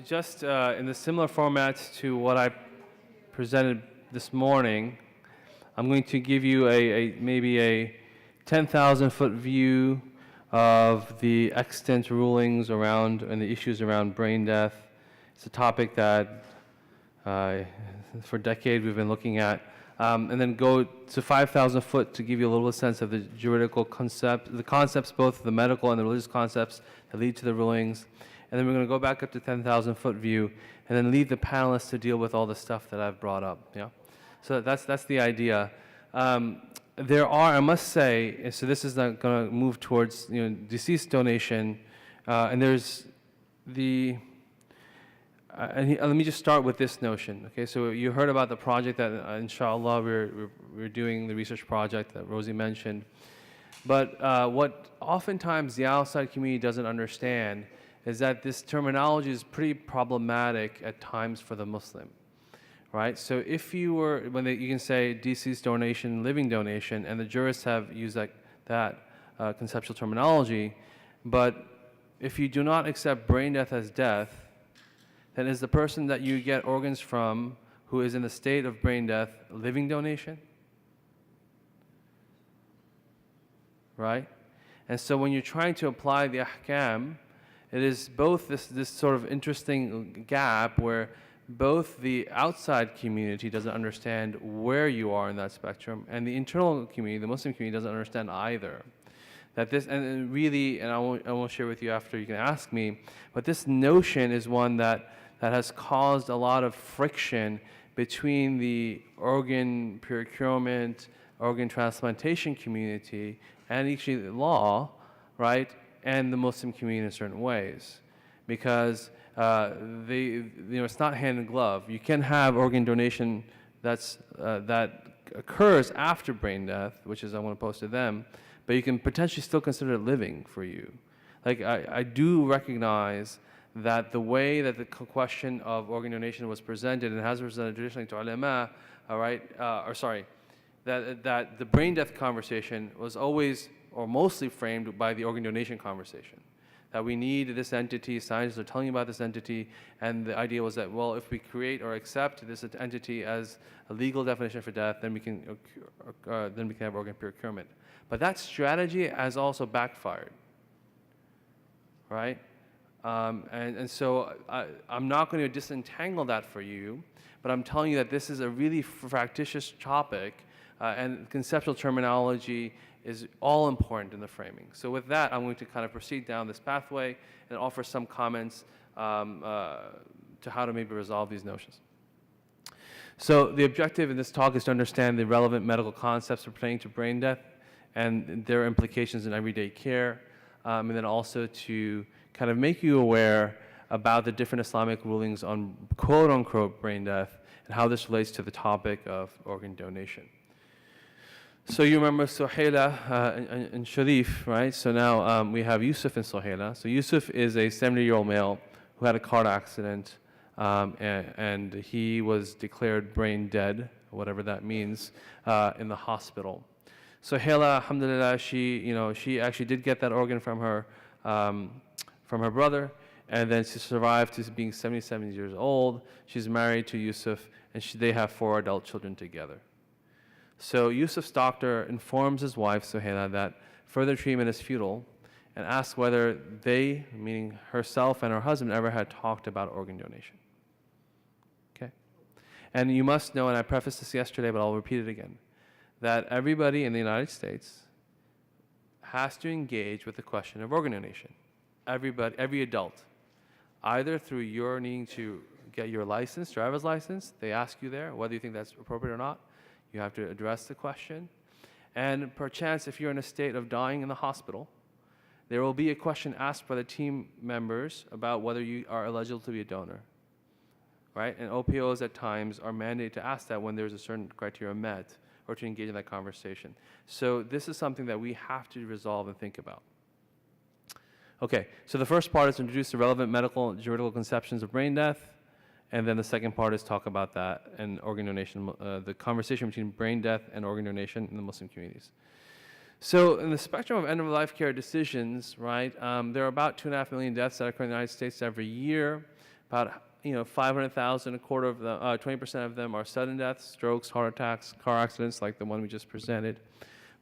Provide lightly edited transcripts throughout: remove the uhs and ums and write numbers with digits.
just in the similar format to what I presented this morning, I'm going to give you maybe a 10,000 foot view of the extant rulings around and the issues around brain death. It's a topic that for decades we've been looking at. And then go to 5,000 foot to give you a little sense of the juridical concept, the concepts, both the medical and the religious concepts that lead to the rulings. And then we're going to go back up to 10,000 foot view and then leave the panelists to deal with all the stuff that I've brought up. Yeah? So that's the idea. There are, I must say, so this is not going to move towards deceased donation, and there's the, let me just start with this notion. Okay, so you heard about the project that, inshallah, we're doing the research project that Rosie mentioned. But what oftentimes the outside community doesn't understand is that this terminology is pretty problematic at times for the Muslim, right? So if you were, you can say deceased donation, living donation, and the jurists have used that conceptual terminology, but if you do not accept brain death as death, then is the person that you get organs from who is in a state of brain death living donation? Right? And so when you're trying to apply the ahkam, it is both this sort of interesting gap where both the outside community doesn't understand where you are in that spectrum, and the internal community, the Muslim community, doesn't understand either. That this, and really, and I won't share with you after, you can ask me, but this notion is one that has caused a lot of friction between the organ procurement, organ transplantation community, and actually the law, right, and the Muslim community in certain ways, because it's not hand in glove. You can have organ donation that occurs after brain death, which is I want to pose to them, but you can potentially still consider it living for you. Like I do recognize that the way that the question of organ donation was presented and has presented traditionally to ulama, all right, that the brain death conversation was always or mostly framed by the organ donation conversation. That we need this entity, scientists are telling you about this entity, and the idea was that, well, if we create or accept this entity as a legal definition for death, then we can have organ procurement. But that strategy has also backfired, right? And so I'm not going to disentangle that for you, but I'm telling you that this is a really fractious topic, and conceptual terminology is all important in the framing. So with that, I'm going to kind of proceed down this pathway and offer some comments to how to maybe resolve these notions. So the objective in this talk is to understand the relevant medical concepts pertaining to brain death and their implications in everyday care, and then also to kind of make you aware about the different Islamic rulings on quote-unquote brain death and how this relates to the topic of organ donation. So you remember Suhaila and Sharif, right? So now we have Yusuf and Suhaila. So Yusuf is a 70-year-old male who had a car accident, and he was declared brain dead, whatever that means, in the hospital. Suhaila, alhamdulillah, she actually did get that organ from her brother, and then she survived to being 77 years old. She's married to Yusuf, and they have 4 adult children together. So Yusuf's doctor informs his wife, Suhaila, that further treatment is futile, and asks whether they, meaning herself and her husband, ever had talked about organ donation. Okay? And you must know, and I prefaced this yesterday, but I'll repeat it again, that everybody in the United States has to engage with the question of organ donation. Everybody, every adult, either through your needing to get your license, driver's license, they ask you there whether you think that's appropriate or not. You have to address the question. And perchance, if you're in a state of dying in the hospital, there will be a question asked by the team members about whether you are eligible to be a donor, right? And OPOs at times are mandated to ask that when there's a certain criteria met or to engage in that conversation. So this is something that we have to resolve and think about. Okay, so the first part is to introduce the relevant medical and juridical conceptions of brain death. And then the second part is talk about that and organ donation, the conversation between brain death and organ donation in the Muslim communities. So in the spectrum of end-of-life care decisions, right, there are about 2.5 million deaths that occur in the United States every year. About 500,000, a quarter of them, 20% of them are sudden deaths, strokes, heart attacks, car accidents like the one we just presented.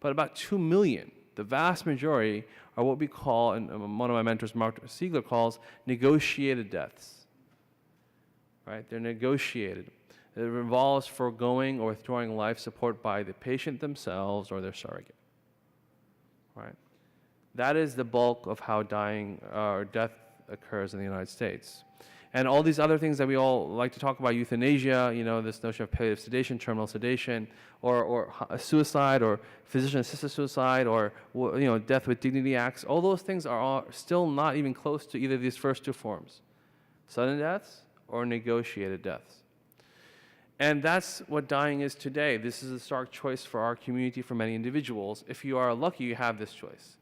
But about 2 million, the vast majority, are what we call, and one of my mentors, Mark Siegler, calls negotiated deaths. Right? They're negotiated. It involves foregoing or withdrawing life support by the patient themselves or their surrogate. Right? That is the bulk of how dying or death occurs in the United States. And all these other things that we all like to talk about, euthanasia, this notion of palliative sedation, terminal sedation, or suicide, or physician-assisted suicide, or death with dignity acts, all those things are still not even close to either of these first two forms, sudden deaths or negotiated deaths. And that's what dying is today. This is a stark choice for our community, for many individuals. If you are lucky, you have this choice,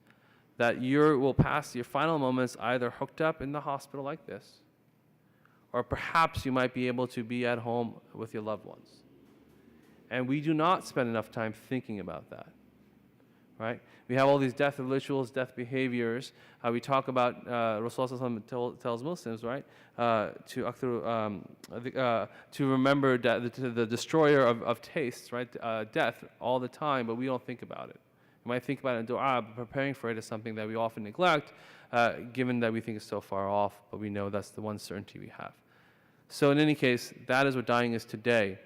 that you will pass your final moments either hooked up in the hospital like this, or perhaps you might be able to be at home with your loved ones. And we do not spend enough time thinking about that, right? We have all these death rituals, death behaviors. We talk about, Rasulullah tells Muslims, right, to remember the destroyer of tastes, right, death all the time, but we don't think about it. We might think about it in dua, but preparing for it is something that we often neglect, given that we think it's so far off, but we know that's the one certainty we have. So in any case, that is what dying is today.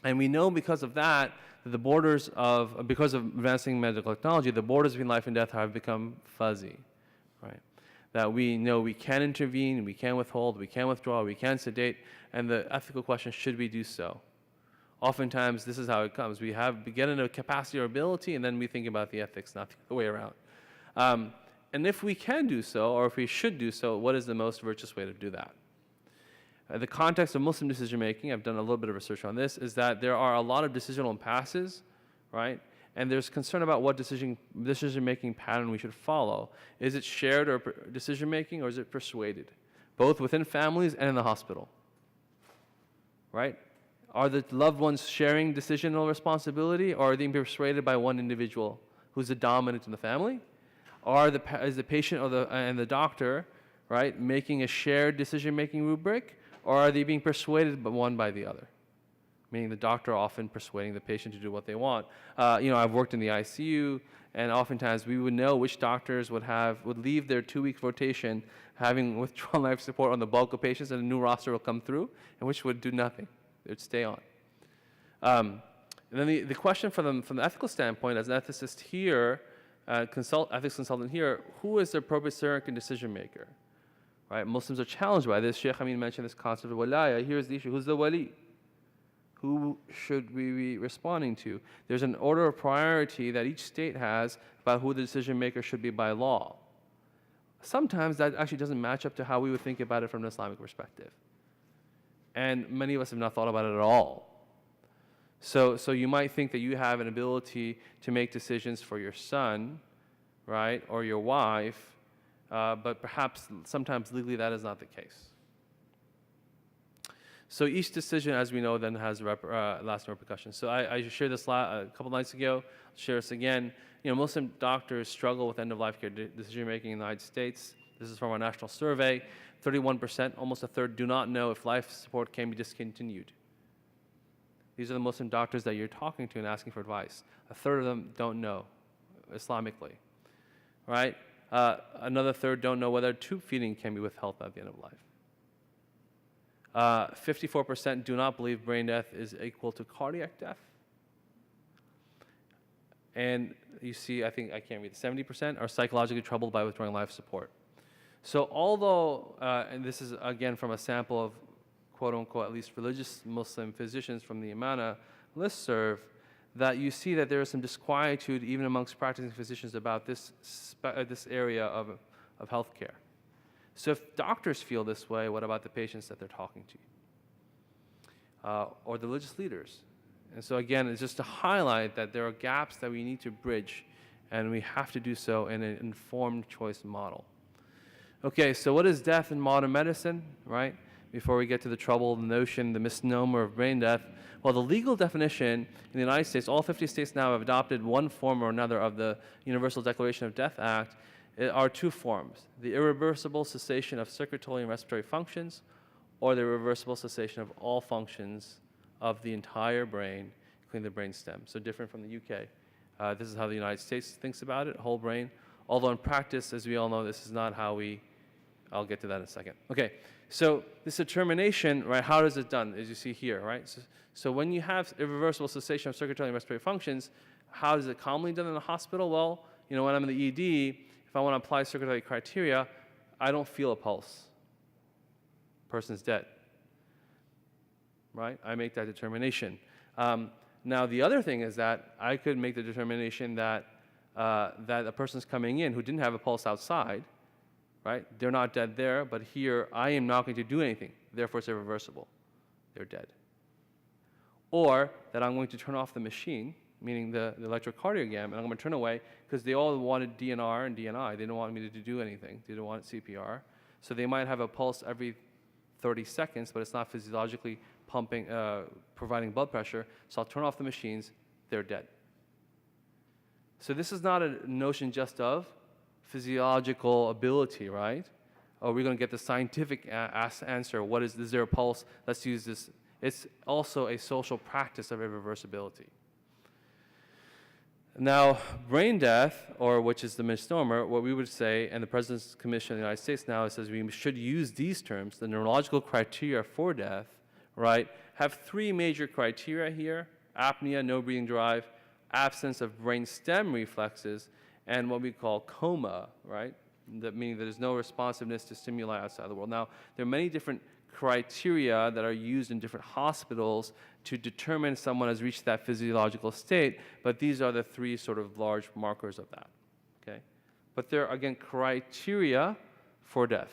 And we know because of that, because of advancing medical technology, the borders between life and death have become fuzzy, right? That we know we can intervene, we can withhold, we can withdraw, we can sedate, and the ethical question, should we do so? Oftentimes, this is how it comes. We get into a capacity or ability, and then we think about the ethics, not the other way around. And if we can do so, or if we should do so, what is the most virtuous way to do that? The context of Muslim decision-making, I've done a little bit of research on this, is that there are a lot of decisional impasses, right? And there's concern about what decision-making pattern we should follow. Is it shared or decision-making, or is it persuaded? Both within families and in the hospital, right? Are the loved ones sharing decisional responsibility, or are they being persuaded by one individual who's the dominant in the family? Is the patient and the doctor, right, making a shared decision-making rubric, or are they being persuaded one by the other? Meaning the doctor often persuading the patient to do what they want. I've worked in the ICU, and oftentimes we would know which doctors would leave their 2-week rotation having withdrawn life support on the bulk of patients, and a new roster will come through, and which would do nothing. They would stay on. And then the question from the ethical standpoint, as an ethicist here, ethics consultant here, who is the appropriate surrogate decision maker? Right? Muslims are challenged by this. Sheikh Amin mentioned this concept of walaya. Here's the issue. Who's the wali? Who should we be responding to? There's an order of priority that each state has about who the decision maker should be by law. Sometimes that actually doesn't match up to how we would think about it from an Islamic perspective. And many of us have not thought about it at all. So you might think that you have an ability to make decisions for your son, right, or your wife, but perhaps sometimes legally that is not the case. So each decision, as we know, then has lasting repercussions. So I shared this a couple nights ago. I'll share this again. Muslim doctors struggle with end-of-life care decision-making in the United States. This is from our national survey. 31%, almost a third, do not know if life support can be discontinued. These are the Muslim doctors that you're talking to and asking for advice. A third of them don't know Islamically, right? Another third don't know whether tube feeding can be withheld at the end of life. 54% do not believe brain death is equal to cardiac death. And you see, I think I can't read, 70% are psychologically troubled by withdrawing life support. So although, and this is again from a sample of quote unquote, at least religious Muslim physicians from the Amana listserv, that you see that there is some disquietude even amongst practicing physicians about this area of healthcare. So if doctors feel this way, what about the patients that they're talking to? Or the religious leaders? And so again, it's just to highlight that there are gaps that we need to bridge, and we have to do so in an informed choice model. Okay, so what is death in modern medicine, right? Before we get to the troubled notion, the misnomer of brain death, well, the legal definition in the United States, all 50 states now have adopted one form or another of the Universal Declaration of Death Act. It are two forms: the irreversible cessation of circulatory and respiratory functions, or the irreversible cessation of all functions of the entire brain, including the brain stem. So different from the UK. This is how the United States thinks about it, whole brain. Although in practice, as we all know, this is not how I'll get to that in a second. Okay, so this determination, right, how is it done, as you see here, right? So when you have irreversible cessation of circulatory and respiratory functions, how is it commonly done in the hospital? Well, when I'm in the ED, if I want to apply circulatory criteria, I don't feel a pulse. Person's dead, right? I make that determination. Now, the other thing is that I could make the determination that a person's coming in who didn't have a pulse outside, right? They're not dead there, but here I am not going to do anything. Therefore, it's irreversible. They're dead. Or that I'm going to turn off the machine, meaning the electrocardiogram, and I'm going to turn away because they all wanted DNR and DNI. They didn't want me to do anything. They didn't want CPR. So they might have a pulse every 30 seconds, but it's not physiologically pumping, providing blood pressure. So I'll turn off the machines. They're dead. So this is not a notion just of physiological ability, right? Or we're going to get the scientific answer. Is there a pulse? Let's use this. It's also a social practice of irreversibility. Now, brain death, or which is the misnomer, what we would say, and the President's Commission of the United States now says we should use these terms, the neurological criteria for death, right, have three major criteria here: apnea, no breathing drive, absence of brain stem reflexes, and what we call coma, right? That meaning that there's no responsiveness to stimuli outside the world. Now, there are many different criteria that are used in different hospitals to determine someone has reached that physiological state, but these are the three sort of large markers of that, okay? But there are, again, criteria for death.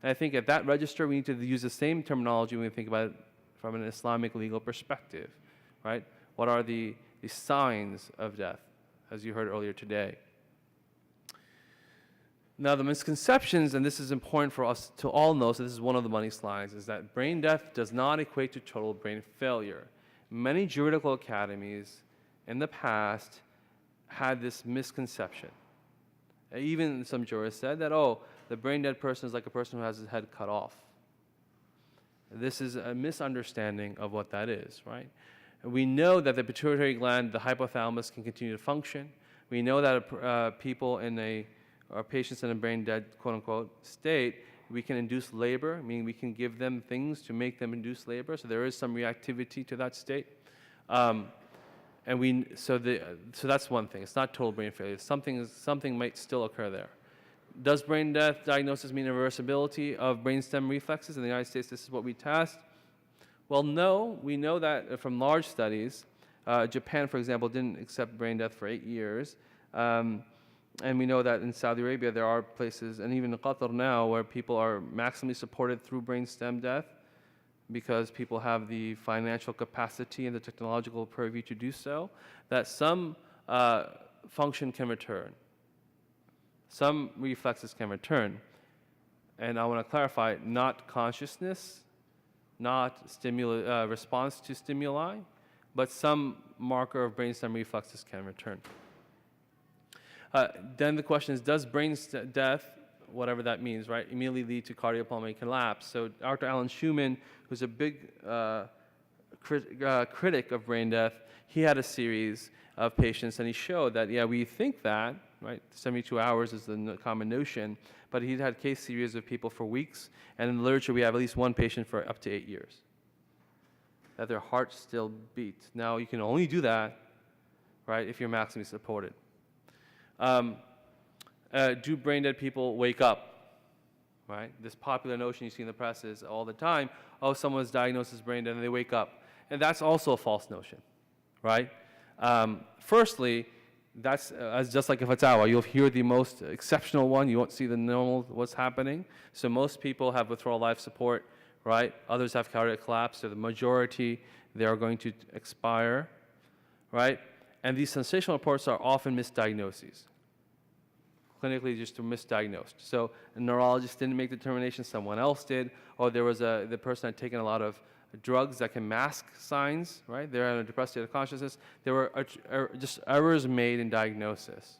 And I think at that register, we need to use the same terminology when we think about it from an Islamic legal perspective, right? What are the signs of death, as you heard earlier today? Now, the misconceptions, and this is important for us to all know, so this is one of the money slides, is that brain death does not equate to total brain failure. Many juridical academies in the past had this misconception. Even some jurists said that, oh, the brain dead person is like a person who has his head cut off. This is a misunderstanding of what that is, right? We know that the pituitary gland, the hypothalamus, can continue to function. We know that people or patients in a brain dead, quote unquote, state, we can induce labor, meaning we can give them things to make them induce labor. So there is some reactivity to that state. So that's one thing. It's not total brain failure. Something might still occur there. Does brain death diagnosis mean irreversibility of brainstem reflexes? In the United States, this is what we test. Well, no. We know that from large studies. Japan, for example, didn't accept brain death for 8 years. And we know that in Saudi Arabia, there are places, and even in Qatar now, where people are maximally supported through brainstem death because people have the financial capacity and the technological purview to do so, that some function can return. Some reflexes can return. And I want to clarify, not consciousness, not response to stimuli, but some marker of brainstem reflexes can return. Then the question is, does brain death, whatever that means, right, immediately lead to cardiopulmonary collapse? So Dr. Alan Schumann, who's a big critic of brain death, he had a series of patients, and he showed that, yeah, we think that, right, 72 hours is the common notion, but he had case series of people for weeks, and in the literature we have at least one patient for up to 8 years, that their heart still beats. Now, you can only do that, right, if you're maximally supported. Do brain dead people wake up, right? This popular notion you see in the press is all the time, oh, someone's diagnosed as brain dead and they wake up. And that's also a false notion, right? Firstly, that's just like a fatwa. You'll hear the most exceptional one. You won't see the normal what's happening. So most people have withdrawal life support, right? Others have cardiac collapse. So the majority, they are going to expire, right? And these sensational reports are often misdiagnoses. Clinically, just misdiagnosed. So a neurologist didn't make the determination, someone else did, or there was the person had taken a lot of drugs that can mask signs, right? They're in a depressed state of consciousness. There were just errors made in diagnosis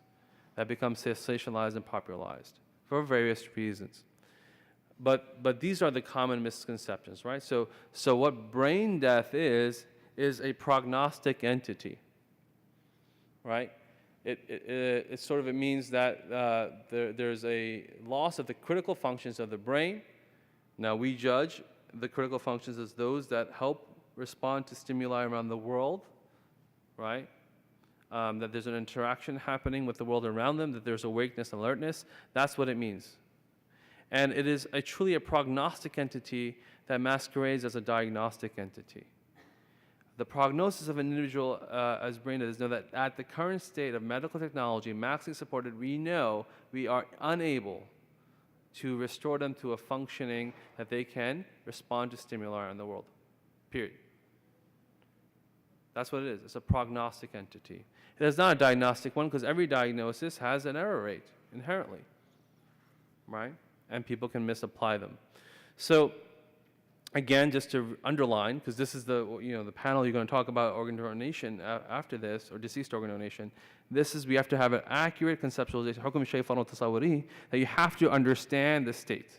that become sensationalized and popularized for various reasons. But these are the common misconceptions, right? So what brain death is a prognostic entity, right? It sort of it means that there's a loss of the critical functions of the brain. Now we judge the critical functions as those that help respond to stimuli around the world, right? That there's an interaction happening with the world around them, that there's awakeness and alertness. That's what it means. And it is truly a prognostic entity that masquerades as a diagnostic entity. The prognosis of an individual as brain dead is know that at the current state of medical technology, maximally supported, we know we are unable to restore them to a functioning that they can respond to stimuli in the world, period. That's what it is. It's a prognostic entity. It is not a diagnostic one because every diagnosis has an error rate inherently, right? And people can misapply them. So again, just to underline, because this is the panel you're going to talk about organ donation after this, or deceased organ donation. This is, we have to have an accurate conceptualization, that you have to understand the state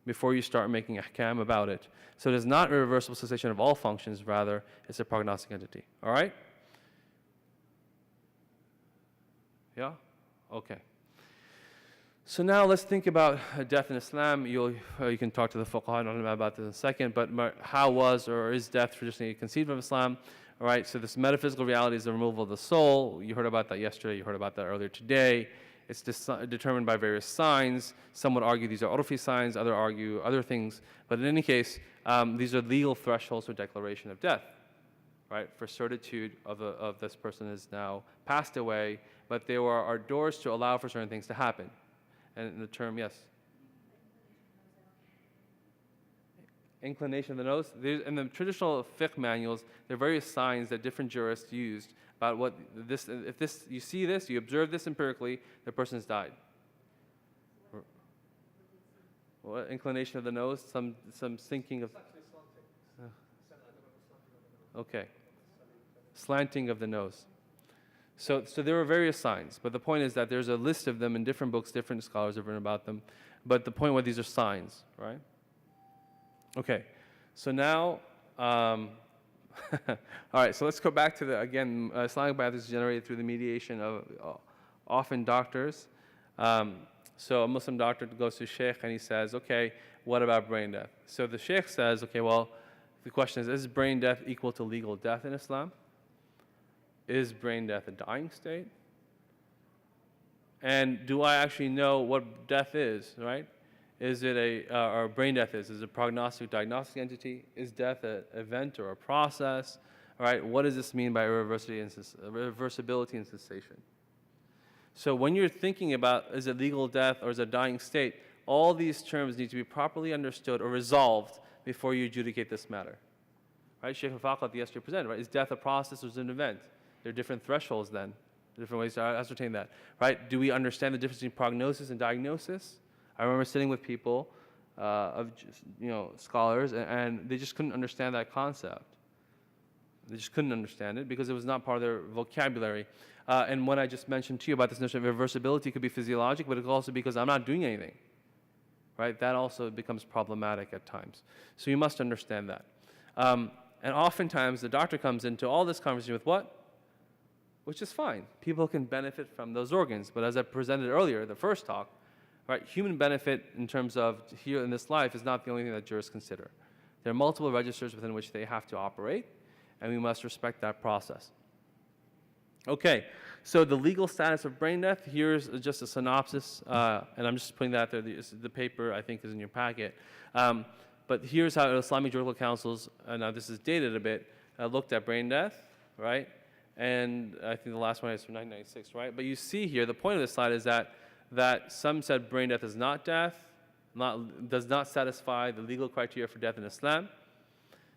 before you start making ahkam about it. So it is not a reversible cessation of all functions, rather it's a prognostic entity. All right? Yeah? Okay. So now let's think about death in Islam. You can talk to the fuqaha about this in a second, but how was or is death traditionally conceived of Islam? All right, so this metaphysical reality is the removal of the soul. You heard about that yesterday. You heard about that earlier today. It's determined by various signs. Some would argue these are urfi signs, others argue other things. But in any case, these are legal thresholds for declaration of death, right? For certitude of this person is now passed away, but there are doors to allow for certain things to happen. And the term, yes? Inclination of the nose. In the traditional fiqh manuals, there are various signs that different jurists used about what this, if this, you see this, you observe this empirically, the person has died. What, inclination of the nose, some sinking of... Okay. Slanting of the nose. So there are various signs, but the point is that there's a list of them in different books, different scholars have written about them, but the point was these are signs, right? Okay, so now, all right, so let's go back to again, Islamic bias is generated through the mediation of often doctors. So a Muslim doctor goes to Sheikh and he says, okay, what about brain death? So the Sheikh says, okay, well, the question is brain death equal to legal death in Islam? Is brain death a dying state? And do I actually know what death is, right? Is it or brain death is it a prognostic, diagnostic entity? Is death an event or a process? All right, what does this mean by reversibility and cessation? So when you're thinking about is it legal death or is it a dying state, all these terms need to be properly understood or resolved before you adjudicate this matter. Right? Sheikh al-Faqat yesterday presented, right? Is death a process or is it an event? There are different thresholds then, different ways to ascertain that, right? Do we understand the difference between prognosis and diagnosis? I remember sitting with people, scholars, and they just couldn't understand that concept. They just couldn't understand it because it was not part of their vocabulary. And what I just mentioned to you about this notion of reversibility could be physiologic, but it could also be because I'm not doing anything, right? That also becomes problematic at times. So you must understand that. And oftentimes the doctor comes into all this conversation with what? Which is fine. People can benefit from those organs. But as I presented earlier, the first talk, right, human benefit in terms of here in this life is not the only thing that jurists consider. There are multiple registers within which they have to operate, and we must respect that process. Okay, so the legal status of brain death, here's just a synopsis, and I'm just putting that there. The paper, I think, is in your packet. But here's how Islamic Juridical Councils, now this is dated a bit, looked at brain death, right? And I think the last one is from 1996, right? But you see here, the point of this slide is that some said brain death is not death, does not satisfy the legal criteria for death in Islam.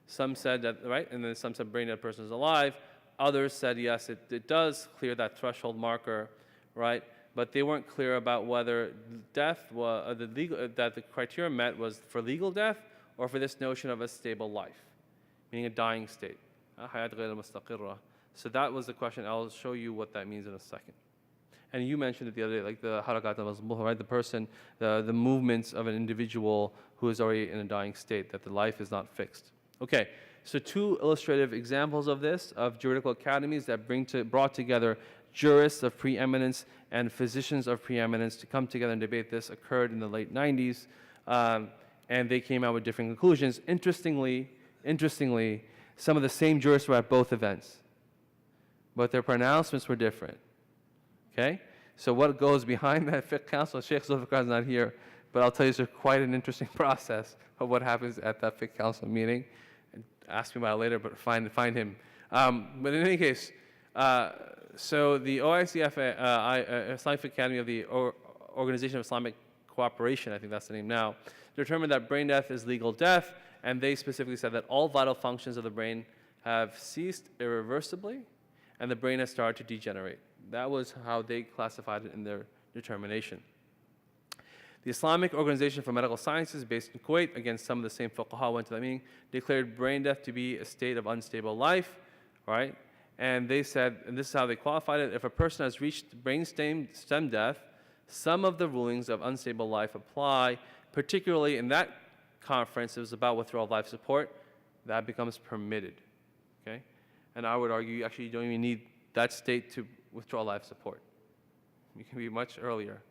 Some said that, right? And then some said brain dead person is alive. Others said, yes, it does clear that threshold marker, right? But they weren't clear about whether death was, that the criteria met was for legal death or for this notion of a stable life, meaning a dying state. So that was the question. I'll show you what that means in a second. and you mentioned it the other day, like the harakat al-mazmuha, right? The person, the movements of an individual who is already in a dying state, that the life is not fixed. Okay, so two illustrative examples of this, of juridical academies that brought together jurists of preeminence and physicians of preeminence to come together and debate this, occurred in the late 90s, and they came out with different conclusions. Interestingly, some of the same jurists were at both events, but their pronouncements were different. Okay? So what goes behind that fiqh council? Sheikh Zulfikar is not here, but I'll tell you it's quite an interesting process of what happens at that fiqh council meeting. And ask me about it later, but find him. But in any case, so the OICF, Islamic Academy of the Organization of Islamic Cooperation, I think that's the name now, determined that brain death is legal death, and they specifically said that all vital functions of the brain have ceased irreversibly, and the brain has started to degenerate. That was how they classified it in their determination. The Islamic Organization for Medical Sciences, based in Kuwait, again, some of the same fuqaha went to that meeting, declared brain death to be a state of unstable life, right? And they said, and this is how they qualified it, if a person has reached brain stem death, some of the rulings of unstable life apply, particularly in that conference, it was about withdrawal of life support, that becomes permitted, okay? And I would argue, actually, you don't even need that state to withdraw life support. You can be much earlier.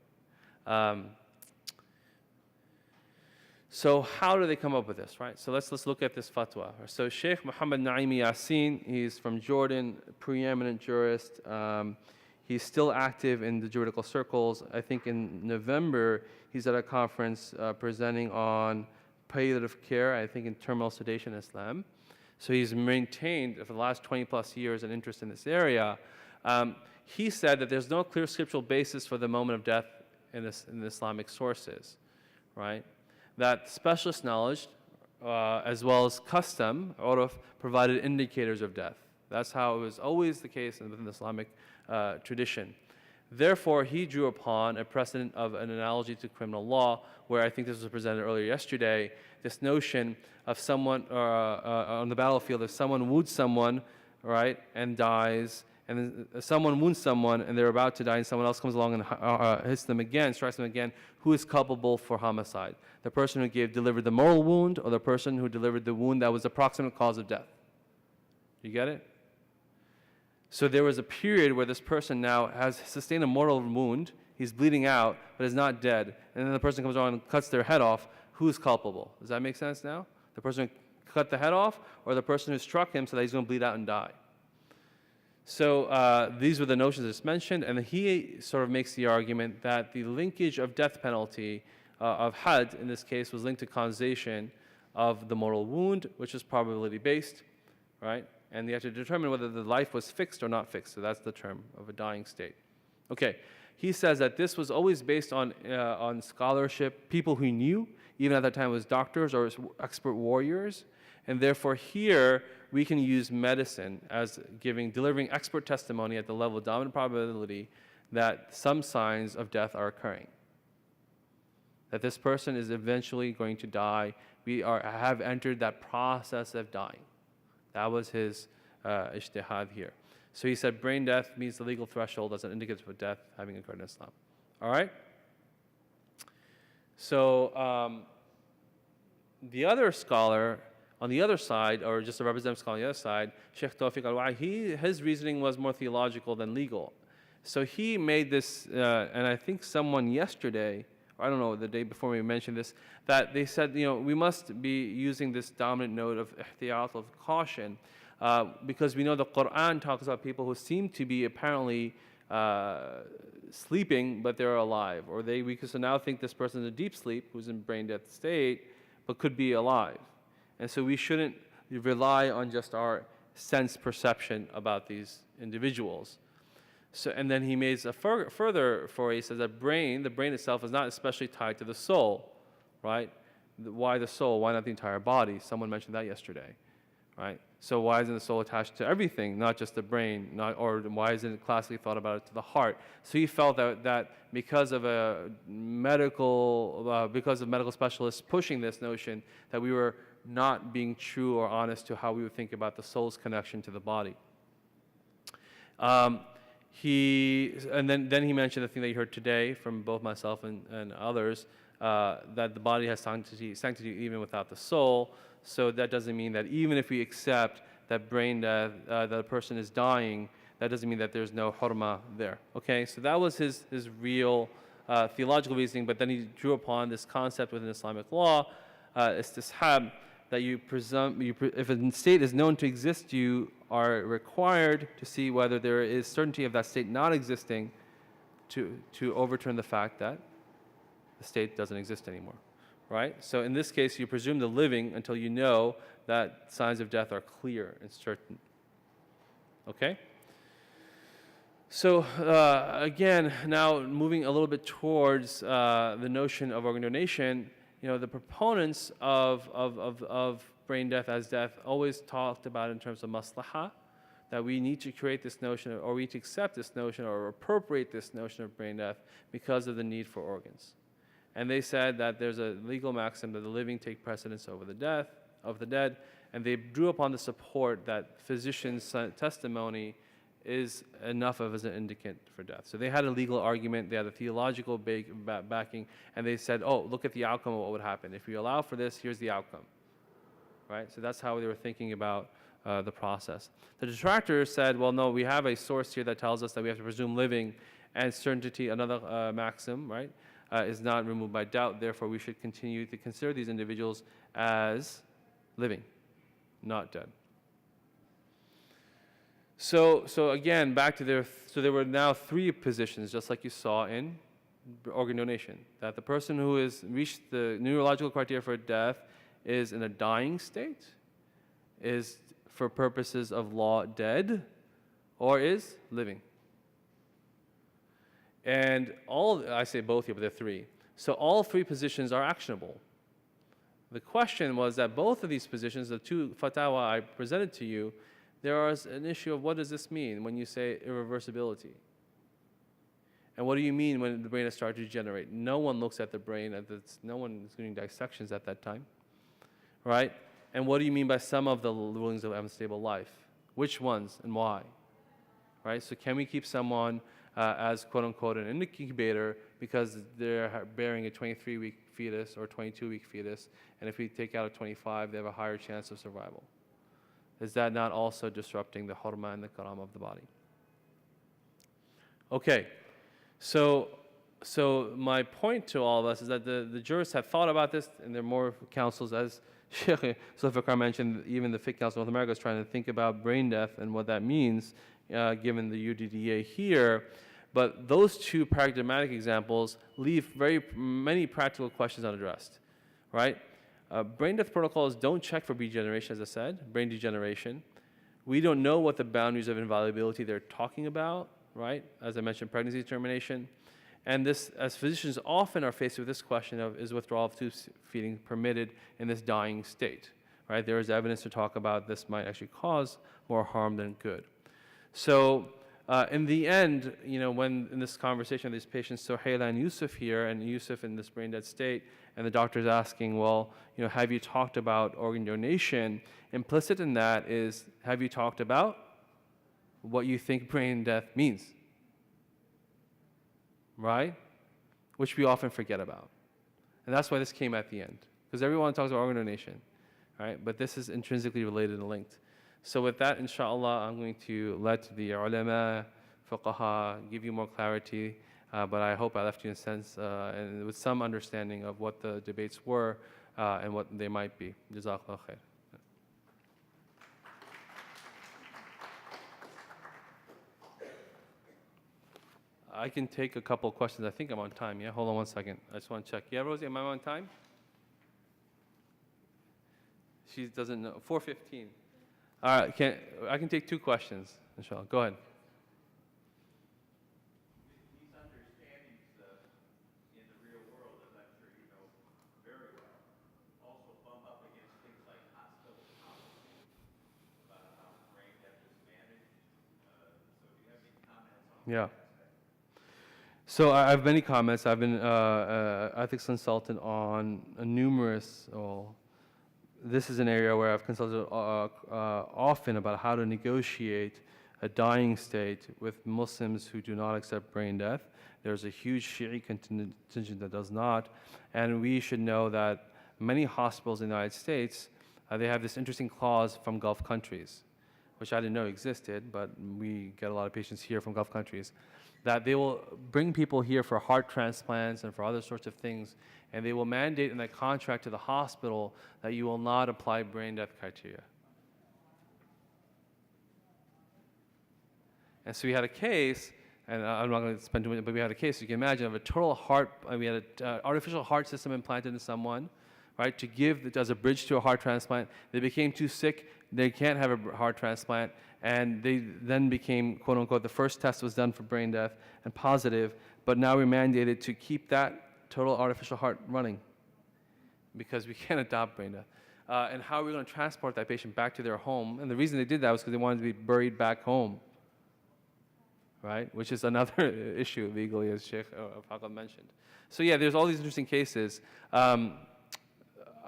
So how do they come up with this, right? So let's look at this fatwa. So Sheikh Muhammad Naimi Yassin, he's from Jordan, preeminent jurist. He's still active in the juridical circles. I think in November, he's at a conference presenting on palliative care, I think in terminal sedation in Islam. So he's maintained for the last 20 plus years an interest in this area. He said that there's no clear scriptural basis for the moment of death in the Islamic sources, right? That specialist knowledge, as well as custom, urf, provided indicators of death. That's how it was always the case within the Islamic tradition. Therefore, he drew upon a precedent of an analogy to criminal law, where I think this was presented earlier yesterday, this notion of someone on the battlefield, if someone wounds someone, right, and dies, and then someone wounds someone and they're about to die and someone else comes along and hits them again, strikes them again, who is culpable for homicide? The person who delivered the moral wound, or the person who delivered the wound that was the proximate cause of death? You get it? So there was a period where this person now has sustained a mortal wound, he's bleeding out, but is not dead, and then the person comes along and cuts their head off. Who's culpable? Does that make sense now? The person who cut the head off, or the person who struck him so that he's going to bleed out and die? So these were the notions that's mentioned, and he sort of makes the argument that the linkage of death penalty of had, in this case, was linked to causation of the mortal wound, which is probability based, right? And you have to determine whether the life was fixed or not fixed. So that's the term of a dying state. Okay, he says that this was always based on scholarship, people who knew, even at that time, was doctors or expert warriors, and therefore here we can use medicine as delivering expert testimony at the level of dominant probability that some signs of death are occurring, that this person is eventually going to die. We have entered that process of dying. That was his ijtihad here. So he said brain death meets the legal threshold as an indicator of death having occurred in Islam. All right? So the other scholar on the other side, or just a representative scholar on the other side, Sheikh Tawfiq al-Wa'i, his reasoning was more theological than legal. So he made this, and I think someone yesterday, or I don't know, the day before we mentioned this, that they said, we must be using this dominant note of ihtiyat, of caution, because we know the Quran talks about people who seem to be apparently sleeping, but they're alive. Or we could now think this person is in deep sleep, who's in brain death state, but could be alive. And so we shouldn't rely on just our sense perception about these individuals. So, and then he makes a further foray. He says that the brain itself is not especially tied to the soul, right? Why the soul? Why not the entire body? Someone mentioned that yesterday, right? So why isn't the soul attached to everything, not just the brain? Or why isn't it classically thought about it to the heart? So he felt that because of medical specialists pushing this notion, that we were not being true or honest to how we would think about the soul's connection to the body. then he mentioned the thing that you heard today from both myself and others, that the body has sanctity even without the soul. So that doesn't mean that even if we accept that brain death, that a person is dying, that doesn't mean that there's no hurma there. Okay, so that was his real theological reasoning, but then he drew upon this concept within Islamic law, istishab, that if a state is known to exist, you are required to see whether there is certainty of that state not existing to overturn the fact that the state doesn't exist anymore, right? So in this case, you presume the living until you know that signs of death are clear and certain. Okay? So again, now moving a little bit towards the notion of organ donation, the proponents of brain death as death always talked about in terms of maslaha, that we need to create this notion, or we need to accept this notion or appropriate this notion of brain death because of the need for organs. And they said that there's a legal maxim that the living take precedence over the dead, and they drew upon the support that physicians' testimony is enough of as an indicant for death. So they had a legal argument, they had a theological backing, and they said, oh, look at the outcome of what would happen. If we allow for this, here's the outcome, right? So that's how they were thinking about the process. The detractors said, well, no, we have a source here that tells us that we have to presume living, and certainty, another maxim, right, is not removed by doubt. Therefore, we should continue to consider these individuals as living, not dead. So again, back to there were now three positions, just like you saw in organ donation, that the person who has reached the neurological criteria for death is in a dying state, is for purposes of law dead, or is living. And I say both here, but there are three. So all three positions are actionable. The question was that both of these positions, the two fatwa I presented to you, there is an issue of what does this mean when you say irreversibility? And what do you mean when the brain has started to degenerate? No one looks at the brain, no one is doing dissections at that time, right? And what do you mean by some of the rulings of unstable life? Which ones and why, right? So can we keep someone as quote-unquote an incubator because they're bearing a 23-week fetus or 22-week fetus, and if we take out a 25, they have a higher chance of survival? Is that not also disrupting the hurma and the karam of the body? Okay, so my point to all of us is that the jurists have thought about this, and there are more councils, as Sheikh Zulfikar mentioned, even the Fiqh Council of North America is trying to think about brain death and what that means, given the UDDA here. But those two paradigmatic examples leave very many practical questions unaddressed, right? Brain death protocols don't check for degeneration, as I said, brain degeneration. We don't know what the boundaries of inviolability they're talking about, right? As I mentioned, pregnancy termination. And this, as physicians often are faced with this question of, is withdrawal of tube feeding permitted in this dying state, right? There is evidence to talk about this might actually cause more harm than good. So in the end, when in this conversation, these patients, Sohaila and Yusuf here, and Yusuf in this brain dead state, and the doctor's asking, well, have you talked about organ donation? Implicit in that is, have you talked about what you think brain death means? Right? Which we often forget about. And that's why this came at the end. Because everyone talks about organ donation, right? But this is intrinsically related and linked. So with that, inshallah, I'm going to let the ulama, fuqaha, give you more clarity. But I hope I left you in a sense and with some understanding of what the debates were and what they might be. Jazakallah khair. I can take a couple of questions. I think I'm on time. Yeah, hold on one second. I just want to check. Yeah, Rosie, am I on time? She doesn't know. 4:15. All right, I can take two questions, inshallah. Go ahead. These understandings in the real world, as I'm sure you know very well, also bump up against things like hospital policy about how brain death is managed. So do you have any comments on Yeah. that? So I have many comments. I've been ethics consultant on numerous, this is an area where I've consulted often about how to negotiate a dying state with Muslims who do not accept brain death. There's a huge Shi'i contingent that does not. And we should know that many hospitals in the United States, they have this interesting clause from Gulf countries, which I didn't know existed, but we get a lot of patients here from Gulf countries, that they will bring people here for heart transplants and for other sorts of things, and they will mandate in that contract to the hospital that you will not apply brain death criteria. And so we had a case, and I'm not going to spend too much, but we had a case, you can imagine, of a total heart, we had an artificial heart system implanted in someone, right, to give as a bridge to a heart transplant. They became too sick, they can't have a heart transplant, and they then became, quote unquote, the first test was done for brain death and positive, but now we're mandated to keep that total artificial heart running because we can't adopt brain death. And how are we going to transport that patient back to their home? And the reason they did that was because they wanted to be buried back home, right? Which is another issue legally, as Sheikh Faqat mentioned. So yeah, there's all these interesting cases.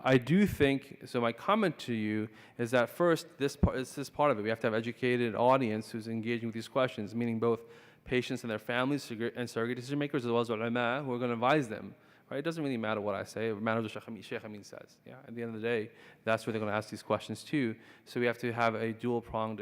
I do think, so my comment to you is that first, this is part of it. We have to have an educated audience who's engaging with these questions, meaning both patients and their families and surrogate decision makers, as well as ulama, who are going to advise them. Right? It doesn't really matter what I say. It matters what Sheikh Amin says. Yeah? At the end of the day, that's where they're going to ask these questions too. So we have to have a dual-pronged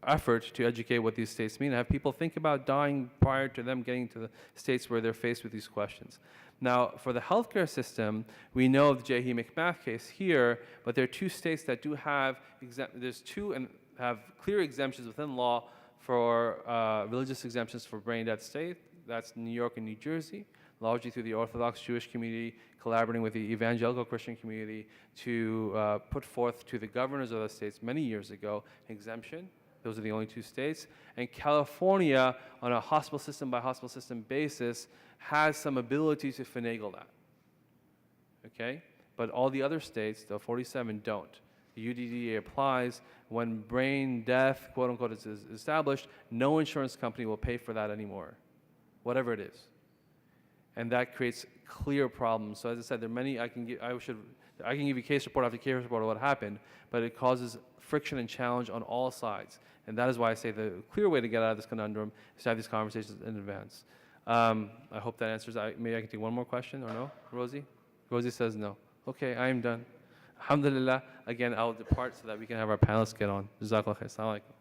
effort to educate what these states mean and have people think about dying prior to them getting to the states where they're faced with these questions. Now, for the healthcare system, we know of the Jahi McMath case here, but there are two states that do have, there's two and have clear exemptions within law for religious exemptions for brain death state. That's New York and New Jersey, largely through the Orthodox Jewish community, collaborating with the evangelical Christian community to put forth to the governors of the states many years ago exemption. Those are the only two states. And California, on a hospital system by hospital system basis, has some ability to finagle that. Okay? But all the other states, the 47, don't. The UDDA applies when brain death, quote unquote, is established. No insurance company will pay for that anymore, whatever it is. And that creates clear problems. So as I said, there are many, I can give you case report after case report of what happened, but it causes friction and challenge on all sides. And that is why I say the clear way to get out of this conundrum is to have these conversations in advance. I hope that answers. Maybe I can take one more question, or no? Rosie? Rosie says no. Okay, I am done. Alhamdulillah. Again, I'll depart so that we can have our panelists get on. Jazakallah khair. Assalamu alaikum.